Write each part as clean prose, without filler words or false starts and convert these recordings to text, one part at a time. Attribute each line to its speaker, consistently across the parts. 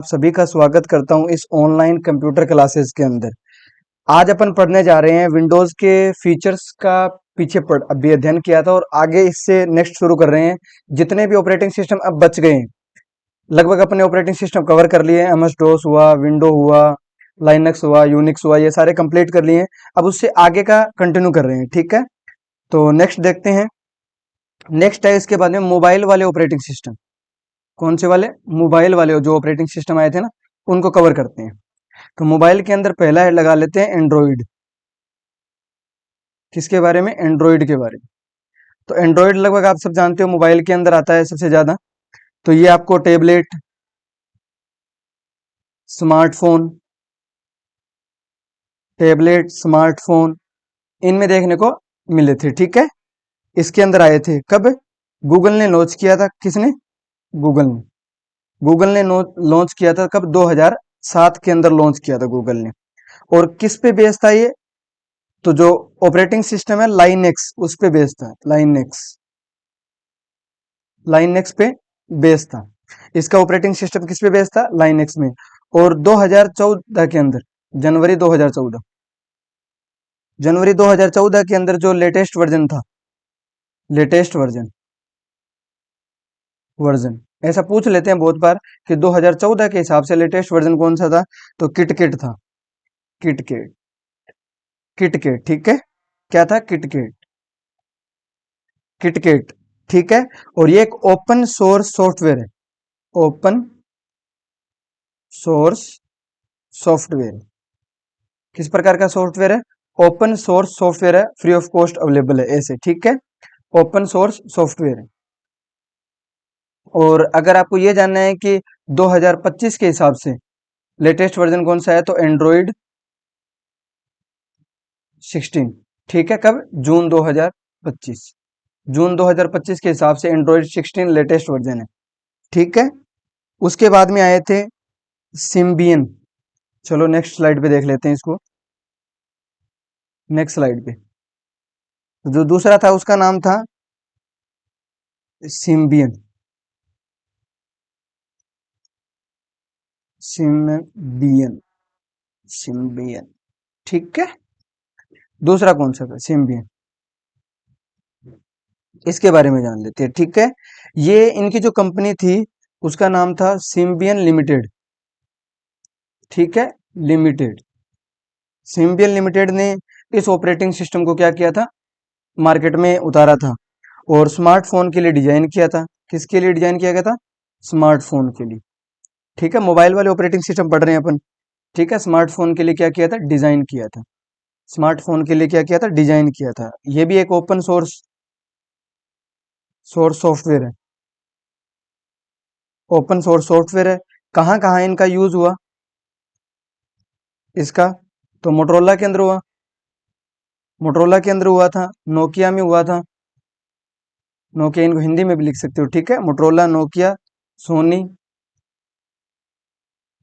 Speaker 1: सभी का स्वागत करता हूं इस ऑनलाइन कंप्यूटर क्लासेस के अंदर। आज अपन पढ़ने जा रहे हैं विंडोज के फीचर्स का। पीछे पढ़ अभी अध्ययन किया था और आगे इससे नेक्स्ट शुरू कर रहे हैं। जितने भी ऑपरेटिंग सिस्टम अब बच गए हैं, लगभग अपने ऑपरेटिंग सिस्टम कवर कर लिए हैं। एमएस डोस हुआ, विंडो हुआ, लाइनक्स हुआ, यूनिक्स हुआ, ये सारे कंप्लीट कर लिए हैं। अब उससे आगे का कंटिन्यू कर रहे हैं। ठीक है, तो नेक्स्ट देखते हैं। नेक्स्ट है इसके बाद में मोबाइल वाले ऑपरेटिंग सिस्टम। कौन से वाले? मोबाइल वाले जो ऑपरेटिंग सिस्टम आए थे ना, उनको कवर करते हैं। तो मोबाइल के अंदर पहला है, लगा लेते हैं एंड्रॉइड। किसके बारे में? एंड्रॉइड के बारे में। तो एंड्रॉइड लगभग आप सब जानते हो मोबाइल के अंदर आता है सबसे ज्यादा। तो ये आपको टेबलेट, स्मार्टफोन, स्मार्टफोन इनमें देखने को मिले थे। ठीक है, इसके अंदर आए थे कब? गूगल ने लॉन्च किया था। किसने? गूगल ने। गूगल ने लॉन्च किया था कब? 2007 के अंदर लॉन्च किया था गूगल ने। और किस पे बेस था ये? तो जो ऑपरेटिंग सिस्टम है लाइनेक्स, उस पे बेस था। लाइनेक्स पे बेस था। इसका ऑपरेटिंग सिस्टम किस पे बेस था? लाइनेक्स में। और 2014 के अंदर, जनवरी 2014, जनवरी 2014 के अंदर जो लेटेस्ट वर्जन था, लेटेस्ट वर्जन ऐसा पूछ लेते हैं बहुत बार कि 2014 के हिसाब से लेटेस्ट वर्जन कौन सा था? तो किटकेट था। KitKat, KitKat. ठीक है, क्या था? KitKat, KitKat. ठीक है, और ये एक ओपन सोर्स सॉफ्टवेयर है। Open source software. किस प्रकार का सॉफ्टवेयर है? ओपन सोर्स सॉफ्टवेयर है, फ्री ऑफ कॉस्ट अवेलेबल है, ऐसे। ठीक है, ओपन सोर्स सॉफ्टवेयर है। और अगर आपको ये जानना है कि 2025 के हिसाब से लेटेस्ट वर्जन कौन सा है, तो एंड्रॉइड 16। ठीक है, कब? जून 2025। जून 2025 के हिसाब से एंड्रॉइड 16 लेटेस्ट वर्जन है। ठीक है, उसके बाद में आए थे सिम्बियन। चलो नेक्स्ट स्लाइड पे देख लेते हैं इसको। नेक्स्ट स्लाइड पे जो दूसरा था उसका नाम था सिम्बियन। Symbian, Symbian. ठीक है, दूसरा कौन सा था? सिम्बियन। इसके बारे में जान लेते हैं। ठीक है, ये इनकी जो कंपनी थी उसका नाम था सिम्बियन लिमिटेड। ठीक है, लिमिटेड। सिम्बियन लिमिटेड ने इस ऑपरेटिंग सिस्टम को क्या किया था? मार्केट में उतारा था और स्मार्टफोन के लिए डिजाइन किया था। किसके लिए डिजाइन किया गया था? स्मार्टफोन के लिए। ठीक है, मोबाइल वाले ऑपरेटिंग सिस्टम पढ़ रहे हैं अपन। ठीक है, स्मार्टफोन के लिए क्या किया था? डिजाइन किया था। स्मार्टफोन के लिए क्या किया था? डिजाइन किया था। ये भी एक ओपन सोर्स सॉफ्टवेयर है। ओपन सोर्स सॉफ्टवेयर है। कहाँ कहाँ इनका यूज हुआ इसका? तो मोटरोला के अंदर हुआ, मोटरोला के अंदर हुआ था, नोकिया में हुआ था। नोकिया, इनको हिंदी में भी लिख सकते हो। ठीक है, मोटरोला, नोकिया, सोनी,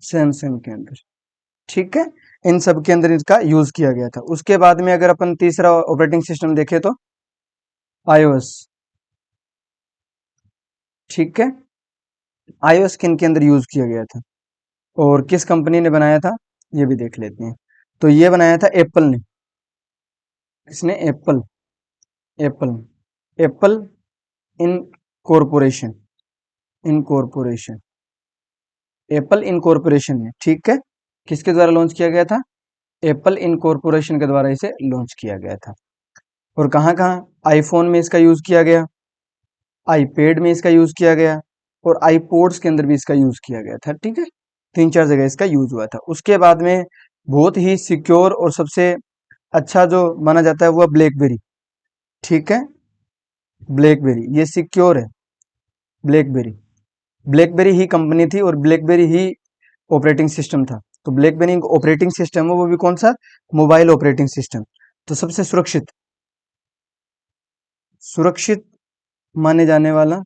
Speaker 1: सैमसंग के अंदर। ठीक है, इन सब के अंदर इसका यूज किया गया था। उसके बाद में अगर अपन तीसरा ऑपरेटिंग सिस्टम देखें तो आईओएस। ठीक है, आईओएस किन के अंदर यूज किया गया था और किस कंपनी ने बनाया था, ये भी देख लेते हैं। तो ये बनाया था एप्पल ने। इसने Apple, Apple, apple in corporation, incorporation, Apple incorporation ने। ठीक है, किसके द्वारा लॉन्च किया गया था? एप्पल इनकॉर्पोरेशन के द्वारा इसे लॉन्च किया गया था। और कहाँ कहाँ? आईफोन में इसका यूज किया गया, आईपैड में इसका यूज किया गया, और आईपोड्स के अंदर भी इसका यूज किया गया था। ठीक है, तीन चार जगह इसका यूज हुआ था। उसके बाद में बहुत ही सिक्योर और सबसे अच्छा जो माना जाता है वो है ब्लैकबेरी। ठीक है, ब्लैकबेरी ये सिक्योर है। ब्लैकबेरी, ब्लैकबेरी ही कंपनी थी और ब्लैकबेरी ही ऑपरेटिंग सिस्टम था। तो ब्लैकबेरी ऑपरेटिंग सिस्टम है, वो भी कौन सा? Mobile operating system. तो सबसे सुरक्षित, सुरक्षित माने जाने वाला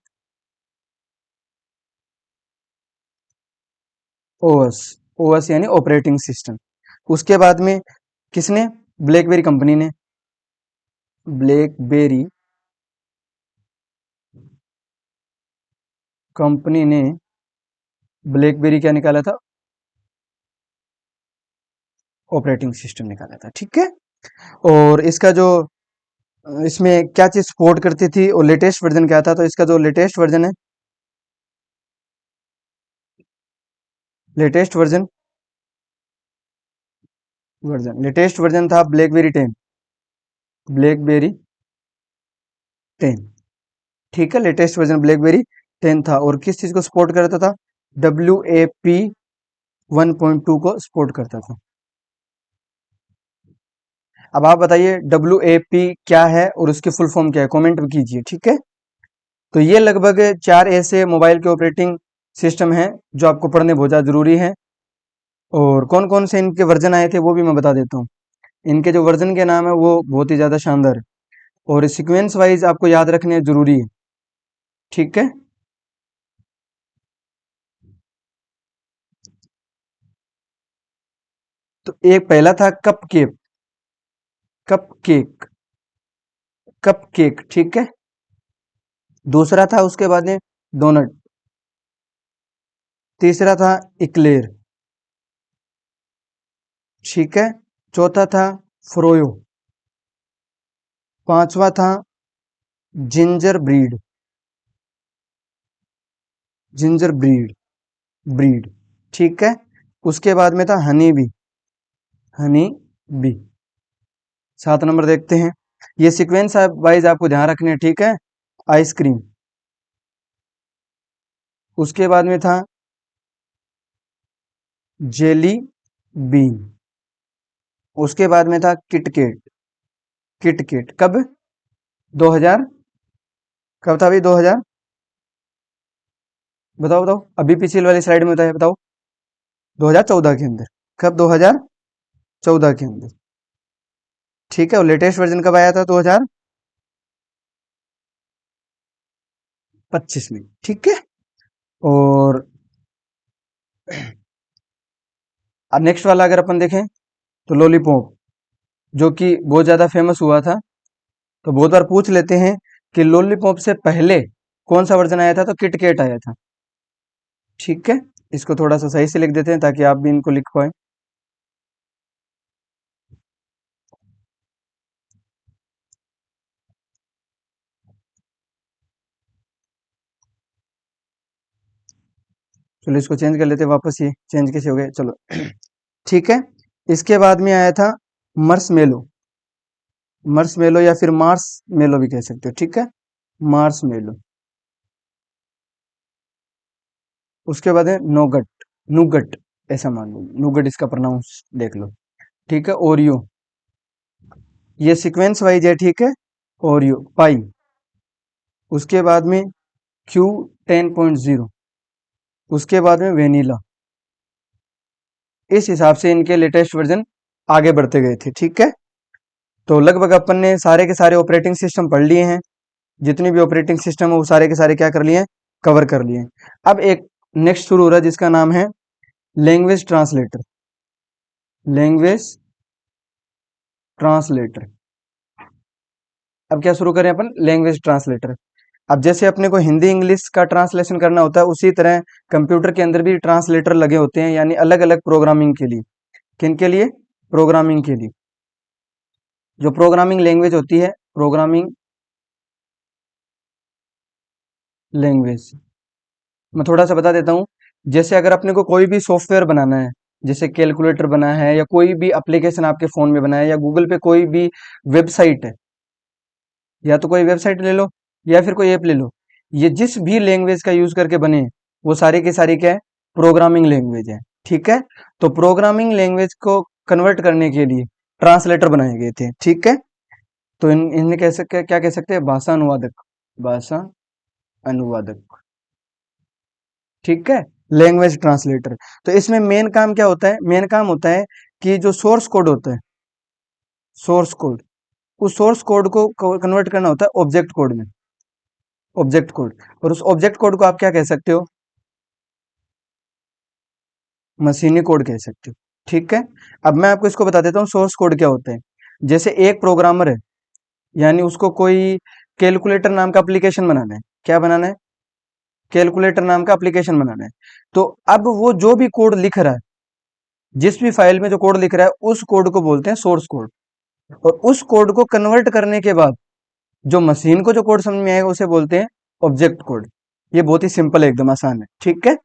Speaker 1: ओएस, ओएस यानी ऑपरेटिंग सिस्टम। उसके बाद में किसने? ब्लैकबेरी कंपनी ने, ब्लैकबेरी कंपनी ने ब्लैकबेरी क्या निकाला था? ऑपरेटिंग सिस्टम निकाला था, ठीक है। और इसका जो इसमें क्या चीज सपोर्ट करती थी और लेटेस्ट वर्जन क्या था? तो इसका जो लेटेस्ट वर्जन है, लेटेस्ट वर्जन लेटेस्ट वर्जन था ब्लैकबेरी 10, ब्लैकबेरी 10, ठीक है। लेटेस्ट वर्जन ब्लैकबेरी 10 था और किस चीज को सपोर्ट करता था? WAP 1.2 को सपोर्ट करता था। अब आप बताइए WAP क्या है और उसकी फुल फॉर्म क्या है, कमेंट भी कीजिए, ठीक है। तो ये लगभग 4 ऐसे मोबाइल के ऑपरेटिंग सिस्टम हैं जो आपको पढ़ने बहुत ज़्यादा जरूरी है। और कौन कौन से इनके वर्जन आए थे वो भी मैं बता देता हूँ। इनके जो वर्जन के नाम है वो बहुत ही ज़्यादा शानदार है और सीक्वेंस वाइज आपको याद रखने जरूरी है, ठीक है। तो एक पहला था cup cake, cup cake, cup cake, ठीक है। दूसरा था उसके बाद में डोनट, तीसरा था इक्लेर, ठीक है। चौथा था फ्रोयो, पांचवा था ginger breed, ginger breed, breed, ठीक है। उसके बाद में था honey bee, honey bee. 7 number देखते हैं, ये सीक्वेंस वाइज आपको ध्यान रखने हैं, ठीक है। आइसक्रीम, उसके बाद में था जेली बीन, उसके बाद में था किटकेट, किटकेट कब? 2000, कब था भाई? 2000, बताओ बताओ, अभी पिछली वाली स्लाइड में बताया, बताओ। 2014 के अंदर, कब? 2014 के अंदर, ठीक है। और लेटेस्ट वर्जन कब आया था? 2025 में, ठीक है। और अब नेक्स्ट वाला अगर अपन देखें तो लॉलीपॉप, जो कि बहुत ज्यादा फेमस हुआ था। तो बहुत बार पूछ लेते हैं कि लॉलीपॉप से पहले कौन सा वर्जन आया था? तो किटकैट आया था, ठीक है। इसको थोड़ा सा सही से लिख देते हैं ताकि आप भी इनको लिख पाए। चलो इसको चेंज कर लेते हैं वापस, ये चेंज कैसे हो गए, चलो ठीक है। इसके बाद में आया था मर्स मेलो, मर्स मेलो या फिर मार्स मेलो भी कह सकते हो, ठीक है। मार्स मेलो। उसके बाद है नोगट, नुगट, ऐसा मान लो, नुगट इसका प्रोनाउंस देख लो, ठीक है। ओरियो, ये सीक्वेंस वाइज है, ठीक है। ओरियो पाई, उसके बाद में Q10.0, उसके बाद में वेनिला। इस हिसाब से इनके लेटेस्ट वर्जन आगे बढ़ते गए थे, ठीक है। तो लगभग अपन ने सारे के सारे ऑपरेटिंग सिस्टम पढ़ लिए हैं, जितने भी ऑपरेटिंग सिस्टम है वो सारे के सारे क्या कर लिए हैं? कवर कर लिए हैं। अब एक नेक्स्ट शुरू हो रहा है जिसका नाम है लैंग्वेज ट्रांसलेटर, लैंग्वेज ट्रांसलेटर। अब क्या शुरू करें अपन? Language translator. अब जैसे अपने को हिंदी इंग्लिश का ट्रांसलेशन करना होता है, उसी तरह कंप्यूटर के अंदर भी ट्रांसलेटर लगे होते हैं, यानी अलग अलग प्रोग्रामिंग के लिए। किन के लिए? प्रोग्रामिंग के लिए। जो प्रोग्रामिंग लैंग्वेज होती है, प्रोग्रामिंग लैंग्वेज, मैं थोड़ा सा बता देता हूँ। जैसे अगर अपने को कोई भी सॉफ्टवेयर बनाना है, जैसे कैलकुलेटर बना है या कोई भी एप्लीकेशन आपके फोन में बना है या गूगल पे कोई भी वेबसाइट है, या तो कोई वेबसाइट ले लो या फिर कोई ऐप ले लो, ये जिस भी लैंग्वेज का यूज करके बने वो सारी की सारी क्या है? प्रोग्रामिंग लैंग्वेज है, ठीक है। तो प्रोग्रामिंग लैंग्वेज को कन्वर्ट करने के लिए ट्रांसलेटर बनाए गए थे, ठीक है। तो इन्हें कह सकते, क्या कह सकते हैं? भाषा अनुवादक, भाषा अनुवादक, ठीक है। Language translator. तो इसमें मेन काम क्या होता है? मेन काम होता है कि जो सोर्स कोड होता है, सोर्स कोड, उस सोर्स कोड को कन्वर्ट करना होता है ऑब्जेक्ट कोड में, ऑब्जेक्ट कोड। और उस ऑब्जेक्ट कोड को आप क्या कह सकते हो? मशीनी कोड कह सकते हो, ठीक है। अब मैं आपको इसको बता देता हूँ सोर्स कोड क्या होता है। जैसे एक प्रोग्रामर है, यानी उसको कोई कैलकुलेटर नाम का एप्लीकेशन बनाना है, क्या बनाना है? कैलकुलेटर नाम का एप्लीकेशन बनाना है। तो अब वो जो भी कोड लिख रहा है, जिस भी फाइल में जो कोड लिख रहा है, उस कोड को बोलते हैं सोर्स कोड। और उस कोड को कन्वर्ट करने के बाद जो मशीन को जो कोड समझ में आएगा उसे बोलते हैं ऑब्जेक्ट कोड। ये बहुत ही सिंपल है, एकदम आसान है, ठीक है।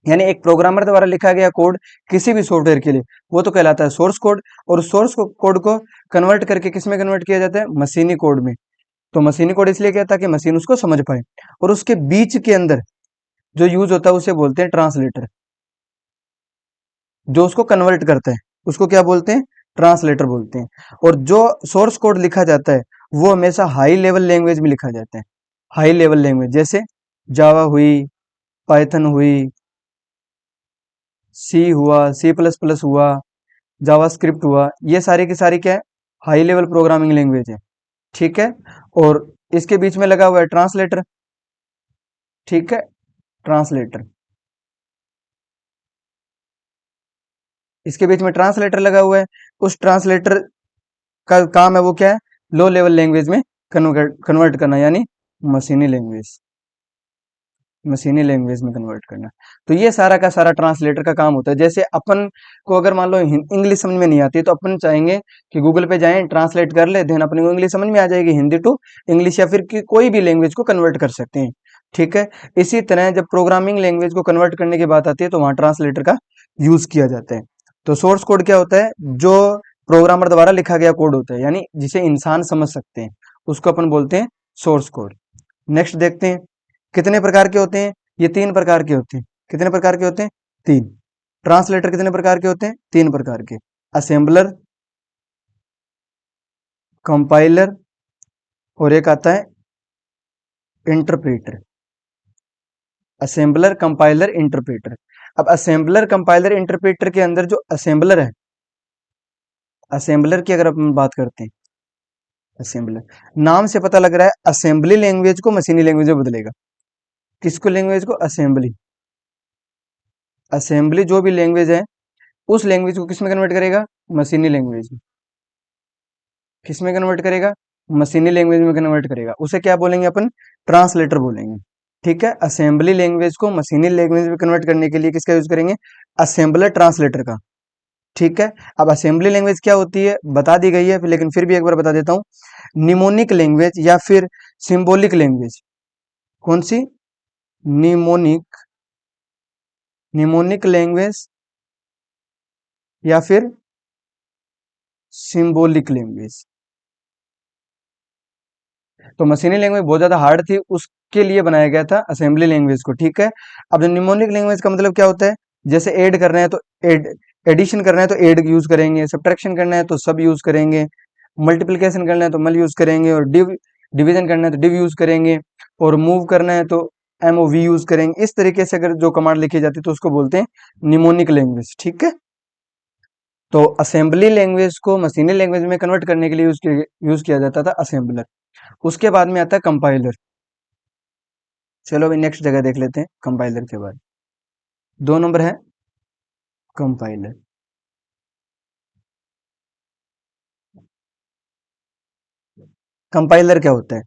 Speaker 1: यानी एक प्रोग्रामर द्वारा लिखा गया कोड किसी भी सॉफ्टवेयर के लिए वो तो कहलाता है सोर्स कोड, और उस सोर्स कोड को कन्वर्ट करके किस में कन्वर्ट किया जाता है? मशीनी कोड में। तो मशीनी कोड इसलिए क्या, ताकि मशीन उसको समझ पाए। और उसके बीच के अंदर जो यूज होता है उसे बोलते हैं ट्रांसलेटर। जो उसको कन्वर्ट करता है उसको क्या बोलते हैं? ट्रांसलेटर बोलते हैं। और जो सोर्स कोड लिखा जाता है वो हमेशा हाई लेवल लैंग्वेज में लिखा जाता है। हाई लेवल लैंग्वेज जैसे जावा हुई, पाइथन हुई, सी हुआ, सी प्लस प्लस हुआ, जावास्क्रिप्ट हुआ, ये सारी की सारी क्या है? हाई लेवल प्रोग्रामिंग लैंग्वेज है, ठीक है। और इसके बीच में लगा हुआ है ट्रांसलेटर, ठीक है, ट्रांसलेटर। इसके बीच में ट्रांसलेटर लगा हुआ है। उस ट्रांसलेटर का काम है वो क्या है? लो लेवल लैंग्वेज में कन्वर्ट करना, यानी मशीनी लैंग्वेज, मशीनी लैंग्वेज में कन्वर्ट करना। तो ये सारा का सारा ट्रांसलेटर का काम होता है। जैसे अपन को अगर मान लो इंग्लिश समझ में नहीं आती तो अपन चाहेंगे कि गूगल पे जाएं, ट्रांसलेट कर ले, देन अपने को इंग्लिश समझ में आ जाएगी, हिंदी टू इंग्लिश या फिर कोई भी लैंग्वेज को कन्वर्ट कर सकते हैं, ठीक है। इसी तरह जब प्रोग्रामिंग लैंग्वेज को कन्वर्ट करने की बात आती है तो वहां ट्रांसलेटर का यूज किया जाता है। तो सोर्स कोड क्या होता है? जो प्रोग्रामर द्वारा लिखा गया कोड होता है, यानी जिसे इंसान समझ सकते हैं, उसको अपन बोलते हैं सोर्स कोड। नेक्स्ट देखते हैं कितने प्रकार के होते हैं। ये 3 प्रकार के होते हैं। कितने प्रकार के होते हैं? 3। ट्रांसलेटर कितने प्रकार के होते हैं? 3 प्रकार के। असेंबलर, कंपाइलर, और एक आता है इंटरप्रेटर। Assembler, compiler, interpreter. अब असेंबलर, कंपाइलर, इंटरप्रेटर के अंदर जो असेंबलर है, असेंबलर की अगर अपन बात करते हैं, असेंबलर नाम से पता लग रहा है असेंबली लैंग्वेज को मशीनी लैंग्वेज में बदलेगा। किसको? लैंग्वेज को, असेंबली। असेंबली जो भी लैंग्वेज है उस लैंग्वेज को किस में कन्वर्ट करेगा? मशीनी लैंग्वेज में। किस में कन्वर्ट करेगा? मशीनी लैंग्वेज में कन्वर्ट करेगा। उसे क्या बोलेंगे अपन? ट्रांसलेटर बोलेंगे, ठीक है। असेंबली लैंग्वेज को मशीनी लैंग्वेज में कन्वर्ट करने के लिए किसका यूज करेंगे? असेंबलर, ट्रांसलेटर का, ठीक है। अब असेंबली लैंग्वेज क्या होती है बता दी गई है, लेकिन फिर भी एक बार बता देता हूँ। निमोनिक लैंग्वेज या फिर सिंबॉलिक लैंग्वेज। कौन सी? निमोनिक, निमोनिक लैंग्वेज या फिर सिंबॉलिक लैंग्वेज। तो मशीनी लैंग्वेज बहुत ज्यादा हार्ड थी, उसके लिए बनाया गया था असेंबली लैंग्वेज को, ठीक है। अब जो निमोनिक लैंग्वेज का मतलब क्या होता है? जैसे ऐड कर रहे हैं तो एड, एडिशन करना है तो एड यूज करेंगे, सब्ट्रैक्शन करना है तो सब यूज करेंगे, मल्टीप्लिकेशन करना है तो मल यूज करेंगे, और डिवीजन करना है तो डिव यूज करेंगे, और मूव करना है तो एमओवी यूज करेंगे। इस तरीके से अगर जो कमांड लिखी जाती है तो उसको बोलते हैं निमोनिक लैंग्वेज, ठीक है। तो असेंबली लैंग्वेज को मशीनी लैंग्वेज में कन्वर्ट करने के लिए यूज किया जाता था असेंबलर। उसके बाद में आता है कंपाइलर। चलो अभी नेक्स्ट जगह देख लेते हैं कंपाइलर के बाद। 2 नंबर है कंपाइलर। कंपाइलर क्या होता है?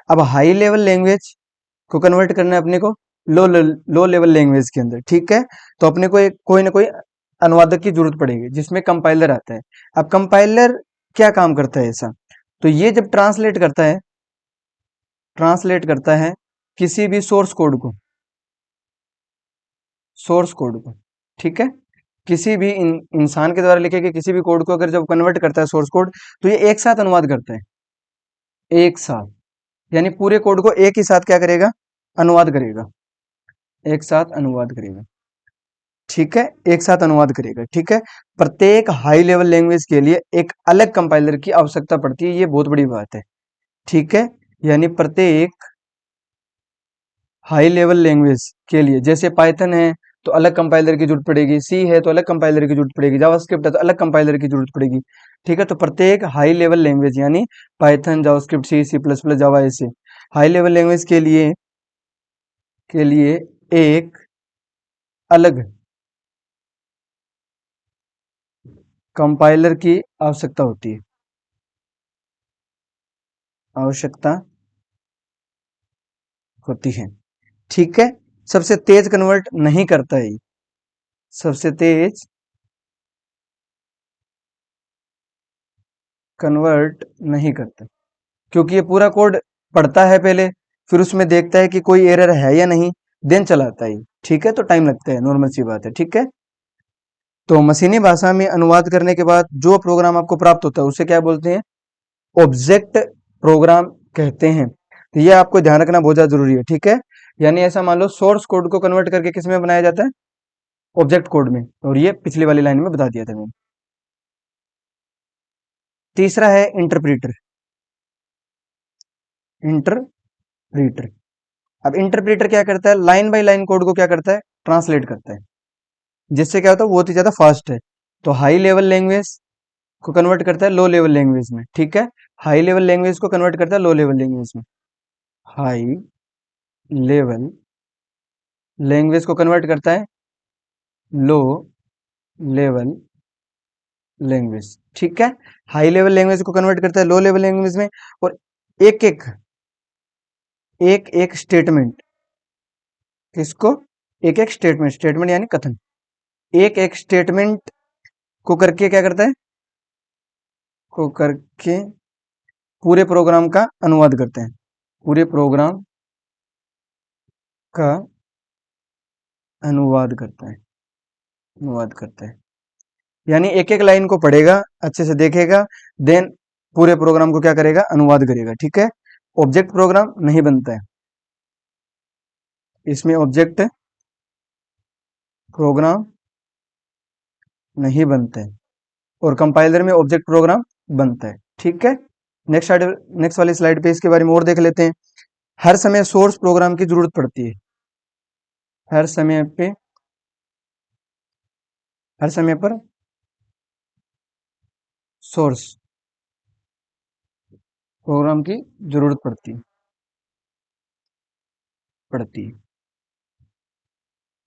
Speaker 1: अब हाई लेवल लैंग्वेज को कन्वर्ट करना है अपने को लो लो लेवल लैंग्वेज के अंदर, ठीक है। तो अपने को एक कोई ना कोई अनुवादक की जरूरत पड़ेगी जिसमें कंपाइलर आता है। अब कंपाइलर क्या काम करता है ऐसा? तो ये जब ट्रांसलेट करता है किसी भी सोर्स कोड को, ठीक है। किसी भी इंसान के द्वारा लिखे गए किसी भी कोड को अगर जब कन्वर्ट करता है सोर्स कोड, तो ये एक साथ अनुवाद करता है, एक साथ। यानी पूरे कोड को एक ही साथ क्या करेगा? अनुवाद करेगा, एक साथ अनुवाद करेगा, ठीक है। एक साथ अनुवाद करेगा, ठीक है। प्रत्येक हाई लेवल लैंग्वेज के लिए एक अलग कंपाइलर की आवश्यकता पड़ती है, ये बहुत बड़ी बात है, ठीक है। यानी प्रत्येक हाई लेवल लैंग्वेज के लिए, जैसे पाइथन है तो अलग कंपाइलर की जरूरत पड़ेगी, सी है तो अलग कंपाइलर की जरूरत पड़ेगी, जावास्क्रिप्ट है तो अलग कंपाइलर की जरूरत पड़ेगी, ठीक है। तो प्रत्येक हाई लेवल लैंग्वेज यानी पाइथन, जावास्क्रिप्ट, सी, सी प्लस प्लस, जावा, ऐसे हाई लेवल लैंग्वेज के लिए एक अलग कंपाइलर की आवश्यकता होती है, आवश्यकता होती है, ठीक है। सबसे तेज कन्वर्ट नहीं करता है, सबसे तेज कन्वर्ट नहीं करता, क्योंकि ये पूरा कोड पढ़ता है पहले, फिर उसमें देखता है कि कोई एरर है या नहीं, देन चलाता है। ठीक है, तो टाइम लगता है, नॉर्मल सी बात है। ठीक है, तो मशीनी भाषा में अनुवाद करने के बाद जो प्रोग्राम आपको प्राप्त होता है उसे क्या बोलते हैं? ऑब्जेक्ट प्रोग्राम कहते हैं। तो ये आपको ध्यान रखना बहुत ज्यादा जरूरी है। ठीक है, यानी ऐसा मान लो सोर्स कोड को कन्वर्ट करके किस में बनाया जाता है? ऑब्जेक्ट कोड में, और ये पिछली वाली लाइन में बता दिया था मैंने। तीसरा है इंटरप्रीटर। इंटरप्रीटर, अब इंटरप्रीटर क्या करता है? लाइन बाय लाइन कोड को क्या करता है? ट्रांसलेट करता है, जिससे क्या होता है, बहुत ही ज्यादा फास्ट है। तो हाई लेवल लैंग्वेज को कन्वर्ट करता है लो लेवल लैंग्वेज में। ठीक है, हाई लेवल लैंग्वेज को कन्वर्ट करता है लो लेवल लैंग्वेज में। हाई लेवल लैंग्वेज को कन्वर्ट करता है लो लेवल लैंग्वेज। ठीक है, हाई लेवल लैंग्वेज को कन्वर्ट करता है लो लेवल लैंग्वेज में। और एक एक एक एक स्टेटमेंट, किसको? एक एक स्टेटमेंट, स्टेटमेंट यानी कथन, एक एक स्टेटमेंट को करके क्या करता है? को करके पूरे प्रोग्राम का अनुवाद करते हैं, पूरे प्रोग्राम का अनुवाद करता है, अनुवाद करता है। यानी एक एक लाइन को पढ़ेगा, अच्छे से देखेगा, देन पूरे प्रोग्राम को क्या करेगा? अनुवाद करेगा। ठीक है, ऑब्जेक्ट प्रोग्राम नहीं बनता है इसमें, ऑब्जेक्ट प्रोग्राम नहीं बनता है, और कंपाइलर में ऑब्जेक्ट प्रोग्राम बनता है। ठीक है, नेक्स्ट वाली स्लाइड पे इसके बारे में और देख लेते हैं। हर समय सोर्स प्रोग्राम की जरूरत पड़ती है, हर समय पे, हर समय पर सोर्स प्रोग्राम की जरूरत पड़ती है।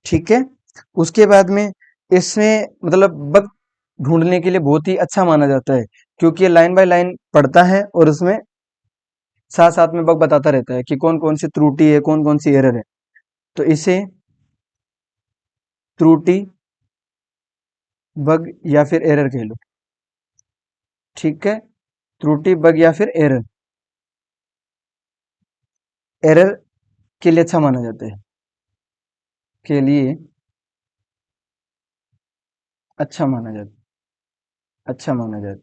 Speaker 1: ठीक है, उसके बाद में इसमें मतलब बग ढूंढने के लिए बहुत ही अच्छा माना जाता है, क्योंकि ये लाइन बाय लाइन पढ़ता है और उसमें साथ साथ में बग बताता रहता है कि कौन कौन सी त्रुटि है, कौन कौन सी एरर है। तो इसे त्रुटि, बग या फिर एरर कह लो। ठीक है, त्रुटि, बग या फिर एरर, एरर के लिए अच्छा माना जाता है, के लिए अच्छा माना जाता है, अच्छा माना जाता है,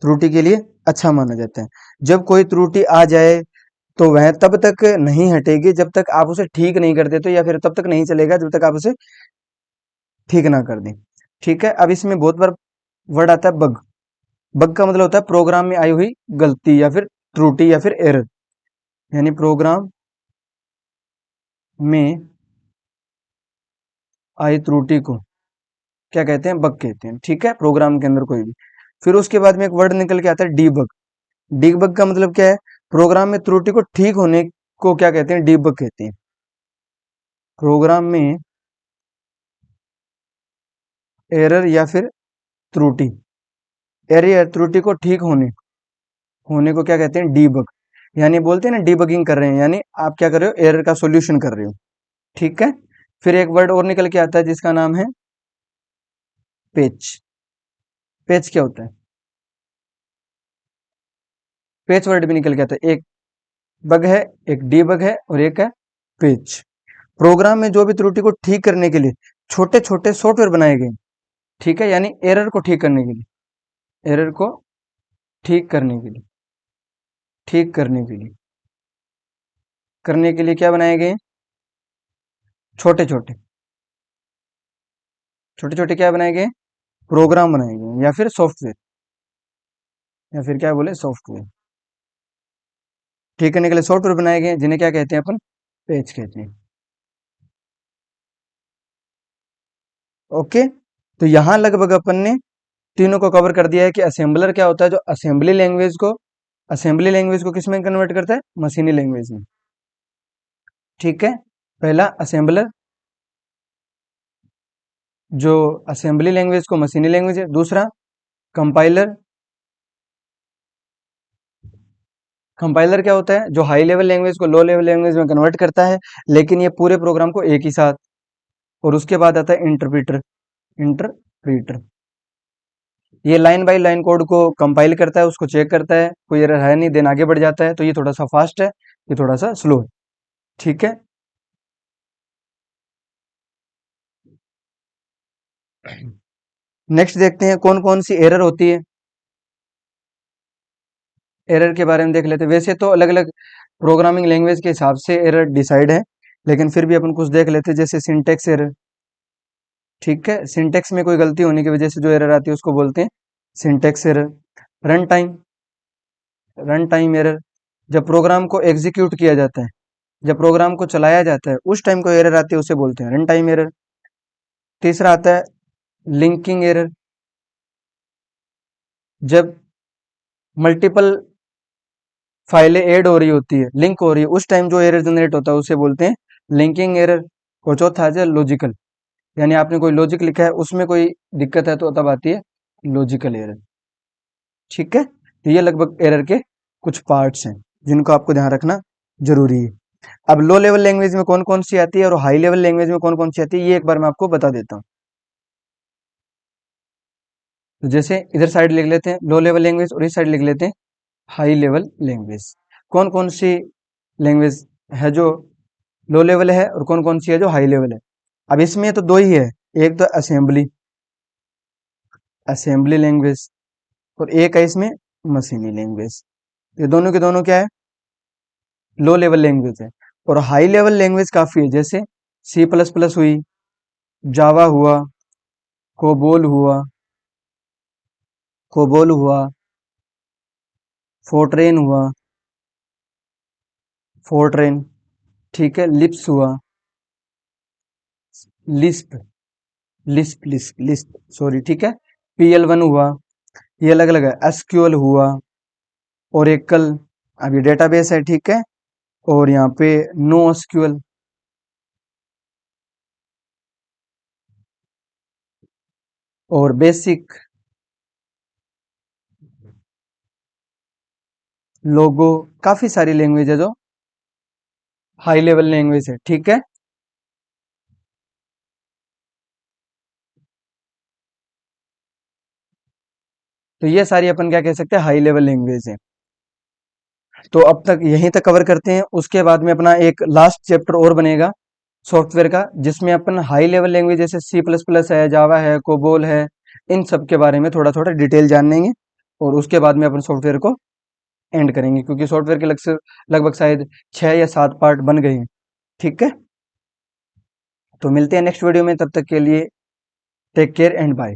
Speaker 1: त्रुटि के लिए अच्छा माना जाता है। जब कोई त्रुटि आ जाए तो वह तब तक नहीं हटेगी जब तक आप उसे ठीक नहीं कर देते, या फिर तब तक नहीं चलेगा जब तक आप उसे ठीक ना कर दें। ठीक है, अब इसमें बहुत बार वर्ड आता है बग। बग का मतलब होता है प्रोग्राम में आई हुई गलती या फिर त्रुटि या फिर एरर, यानी प्रोग्राम में आई त्रुटि को क्या कहते हैं? बग कहते हैं। ठीक है, प्रोग्राम के अंदर कोई भी। फिर उसके बाद में एक वर्ड निकल के आता है डीबग। डीबग का मतलब क्या है? प्रोग्राम में त्रुटि को ठीक होने को क्या कहते हैं? डीबग कहते हैं। प्रोग्राम में एरर या फिर त्रुटि, एरर या त्रुटि को ठीक होने को क्या कहते हैं? डीबग। यानी बोलते हैं ना डीबगिंग कर रहे हैं, यानी आप क्या कर रहे हो? एरर का सॉल्यूशन कर रहे हो। ठीक है, फिर एक वर्ड और निकल के आता है जिसका नाम है पेच। पेच क्या होता है? पेच वर्ड भी निकल के आता है। एक बग है, एक डीबग है, और एक है पेच। प्रोग्राम में जो भी त्रुटि को ठीक करने के लिए छोटे छोटे सॉफ्टवेयर बनाए गए। ठीक है, यानी एरर को ठीक करने के लिए, एरर को ठीक करने के लिए, ठीक करने के लिए क्या बनाए गए? छोटे छोटे, छोटे छोटे क्या बनाए गए? प्रोग्राम बनाए गए, या फिर सॉफ्टवेयर, या फिर क्या बोले? सॉफ्टवेयर। ठीक करने के लिए सॉफ्टवेयर बनाए गए, जिन्हें क्या कहते हैं अपन? पेज कहते हैं। ओके, तो यहां लगभग अपन ने तीनों को कवर कर दिया है कि असेंबलर क्या होता है, जो असेंबली लैंग्वेज को किस में कन्वर्ट करता है? मशीनी लैंग्वेज में। ठीक है, पहला असेंबलर, जो असेंबली लैंग्वेज को मशीनी लैंग्वेज है। दूसरा कंपाइलर, कंपाइलर क्या होता है, जो हाई लेवल लैंग्वेज को लो लेवल लैंग्वेज में कन्वर्ट करता है, लेकिन ये पूरे प्रोग्राम को एक ही साथ। और उसके बाद आता है इंटरप्रीटर। इंटरप्रीटर ये लाइन बाय लाइन कोड को कंपाइल करता है, उसको चेक करता है, कोई एरर है नहीं, देन आगे बढ़ जाता है। तो ये थोड़ा सा फास्ट है, ये थोड़ा सा स्लो है। ठीक है। नेक्स्ट देखते हैं कौन कौन सी एरर होती है। एरर के बारे में देख लेते हैं। वैसे तो अलग अलग प्रोग्रामिंग लैंग्वेज के हिसाब से एरर डिसाइड है, लेकिन फिर भी अपन कुछ देख लेते हैं, जैसे सिंटेक्स एरर। ठीक है, सिंटेक्स में कोई गलती होने की वजह से जो एरर आती है उसको बोलते हैं syntax error. Run time, run time error, जब प्रोग्राम को एग्जीक्यूट किया जाता है, जब प्रोग्राम को चलाया जाता है, उस टाइम को एरर आती है, उसे बोलते हैं रन टाइम एरर। तीसरा आता है लिंकिंग एरर, जब मल्टीपल फाइलें ऐड हो रही होती है, लिंक हो रही है, उस टाइम जो एरर जनरेट होता है उसे बोलते हैं लिंकिंग एरर। और चौथा है लॉजिकल, यानी आपने कोई लॉजिक लिखा है, उसमें कोई दिक्कत है तो तब आती है लॉजिकल एरर। ठीक है, तो ये लगभग एरर के कुछ पार्ट्स हैं जिनको आपको ध्यान रखना जरूरी है। अब लो लेवल लैंग्वेज में कौन कौन सी आती है और हाई लेवल लैंग्वेज में कौन कौन सी आती है, ये एक बार मैं आपको बता देता हूँ। तो जैसे इधर साइड लिख लेते हैं लो लेवल लैंग्वेज और इस साइड लिख लेते हैं हाई लेवल लैंग्वेज। कौन कौन सी लैंग्वेज है जो लो लेवल है और कौन कौन सी है जो हाई लेवल है। अब इसमें तो दो ही है, एक तो असेंबली, असेंबली लैंग्वेज, और एक है इसमें मशीनी लैंग्वेज। ये दोनों के दोनों क्या है, लो लेवल लैंग्वेज है। और हाई लेवल लैंग्वेज काफी है, जैसे सी प्लस प्लस हुई, जावा हुआ, कोबोल हुआ, कोबोल हुआ, फोर्ट्रेन हुआ, फोर्ट्रेन। ठीक है, लिप्स हुआ, लिस्प, लिस्प सॉरी। ठीक है, PL1 हुआ, ये अलग अलग है। एसक्यूएल हुआ, ओरेकल, अब ये डेटाबेस है। ठीक है, और यहाँ पे नो एसक्यूएल, और बेसिक, लोगो, काफी सारी लैंग्वेज है जो हाई लेवल लैंग्वेज है। ठीक है, तो ये सारी अपन क्या कह सकते हैं, हाई लेवल लैंग्वेज है। तो अब तक यहीं तक कवर करते हैं, उसके बाद में अपना एक लास्ट चैप्टर और बनेगा सॉफ्टवेयर का, जिसमें अपन हाई लेवल लैंग्वेज जैसे C++ है, जावा है, कोबोल है, इन सब के बारे में थोड़ा थोड़ा डिटेल जानेंगे। और उसके बाद में अपन सॉफ्टवेयर को एंड करेंगे, क्योंकि सॉफ्टवेयर के लगभग शायद 6 या 7 पार्ट बन गए हैं। ठीक है, तो मिलते हैं नेक्स्ट वीडियो में, तब तक के लिए टेक केयर एंड बाय।